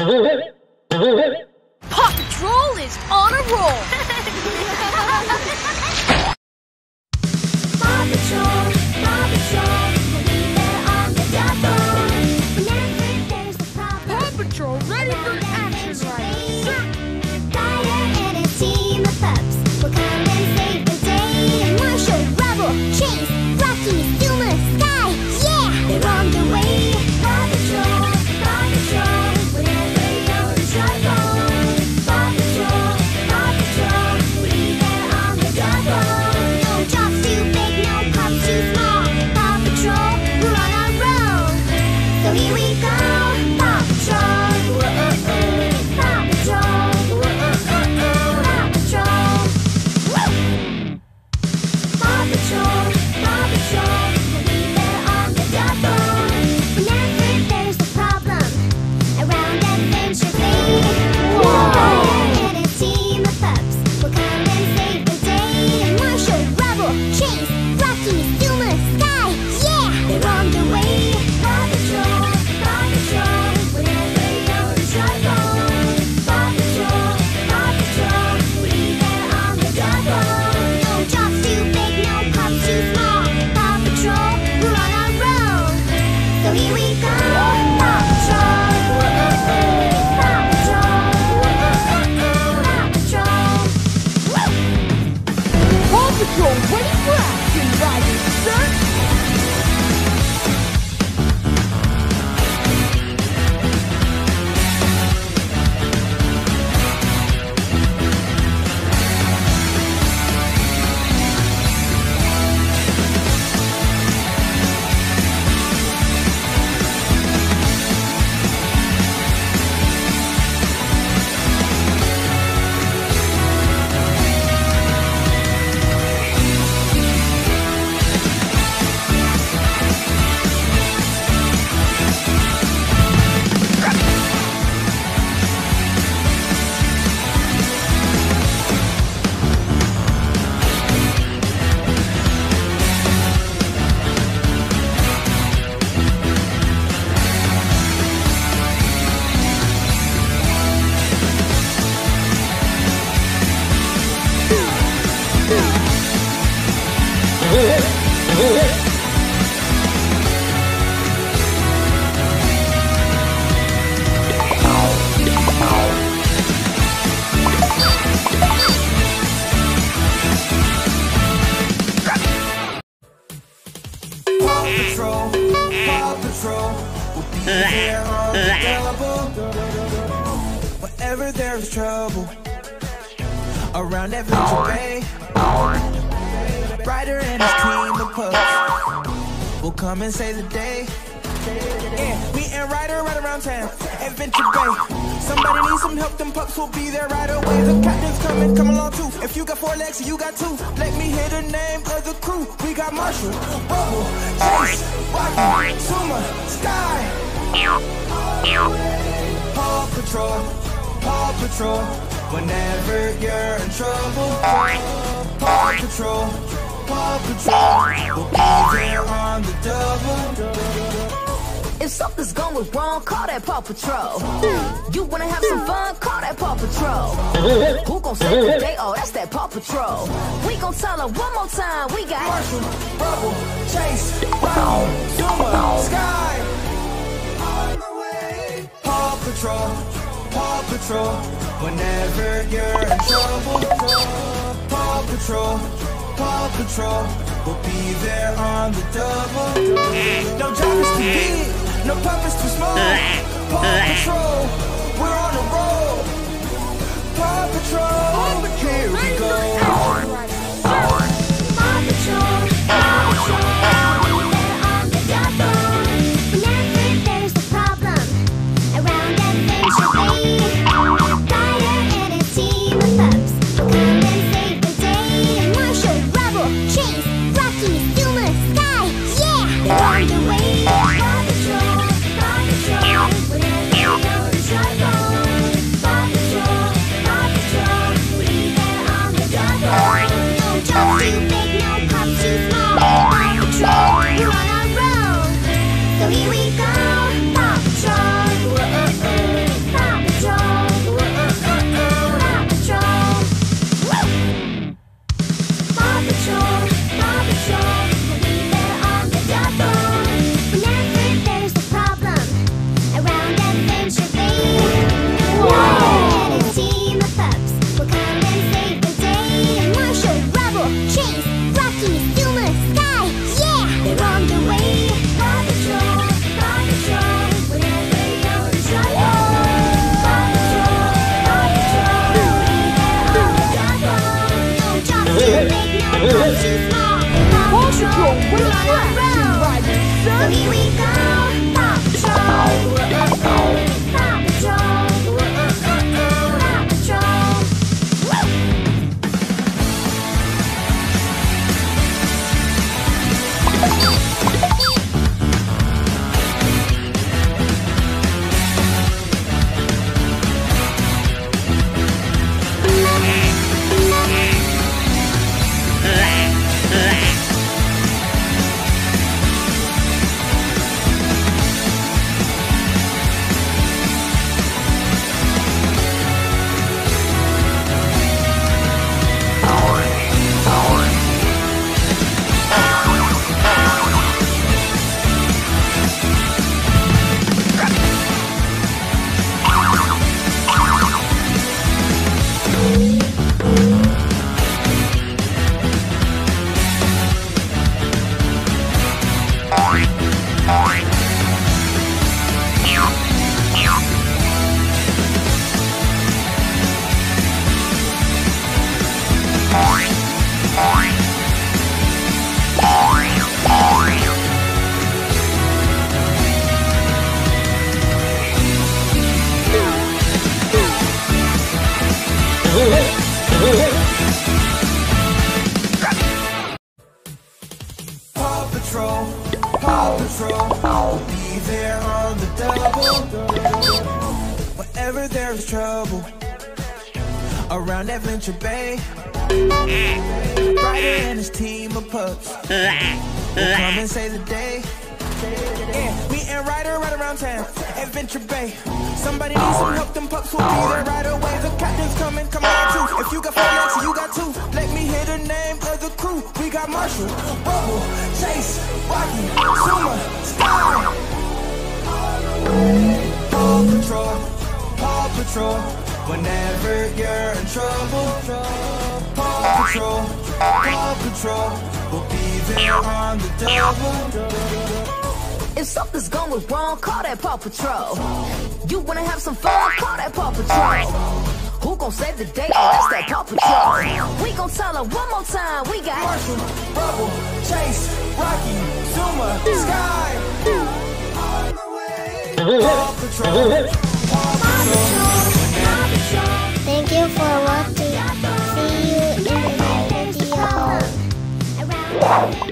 Paw Patrol is on a roll! Paw Patrol, we'll be there on the double. Whenever there's a problem, Paw Patrol ready for action, Ryder! Ryder and a team of pups will come and save the day. Marshall, Rubble, Chase, Rocky, Zuma, Sky, yeah, they're on the way. Paw Patrol, whenever you're in trouble. Paw Patrol, we'll be there on the double. No jobs too big, no pups too small. Paw Patrol, we're on our roll. So here we go. Paw Patrol, Paw Patrol, Paw Patrol. Paw Patrol, we'll be there on the double. Whenever there's a problem around Adventure Bay, Ryder and a team of pups will come and save the day. Marshall, Rubble, Chase, Rocky, Zuma, Sky, yeah, they're on the way. Paw Patrol, whenever you're in trouble. Paw Patrol, we'll be there on the double. No jobs too big, no pups too small. Paw Patrol, we're on our roll. So here we go. Paw Patrol, Paw Patrol, Paw Patrol. Paw Patrol ready for action, Ryder, sir! Paw Patrol, we'll be there on the double. Whenever there's trouble around Adventure Bay, Ryder and his team of pups will come and save the day. Yeah, me and Ryder right around town, Adventure Bay. Somebody needs some help, them pups will be there right away. The captain's coming, come along too. If you got 4 legs, you got 2. Let me hear the name of the crew. We got Marshall, Rubble, Chase, Rocky, Zuma, Sky. Paw Patrol, whenever you're in trouble. Paw Patrol, we'll be there on the double. If something's going wrong, call that Paw Patrol. You wanna have some fun, call that Paw Patrol. Who gon' save the day? Oh, that's that Paw Patrol. We gon' tell her one more time, we got Marshall, Rubble, Chase, Rocky, Zuma, Sky. On the way. Paw Patrol, whenever you're in trouble. Paw Patrol, we'll be there on the double. No job is too big, no pup is too small. Paw Patrol, we're on a roll. Paw Patrol, here we go. Paw Patrol, we're there on the double. Whenever there's a problem around Adventure Bay, Ryder and a team of pups will come and save the day. Marshall, Rubble, Chase, Rocky, Zuma, Sky, yeah, they're on the way. Paw Patrol, Whenever there is trouble around Adventure Bay, Ryder and his team of pups will come and save the day. Yeah, me and Ryder right around town, Adventure Bay. Somebody needs some help, them pups will be there right away. The captain's coming, come on too. If you got 4 legs, you got 2. Let me hear the name of the crew. We got Marshall, Rubble, Chase, Rocky, Zuma, Sky. Paw Patrol, Paw Patrol. Whenever you're in trouble, Paw Patrol, Paw Patrol. We'll be there on the double. If something's going wrong, call that Paw Patrol. You wanna have some fun, call that Paw Patrol. Who gon' save the day? Oh, that's that Paw Patrol. We gon' tell her one more time, we got Marshall, Rubble, Chase, Rocky, Zuma, Sky. On the way. Paw Patrol, Paw Patrol. Thank you for watching. See you in the next video.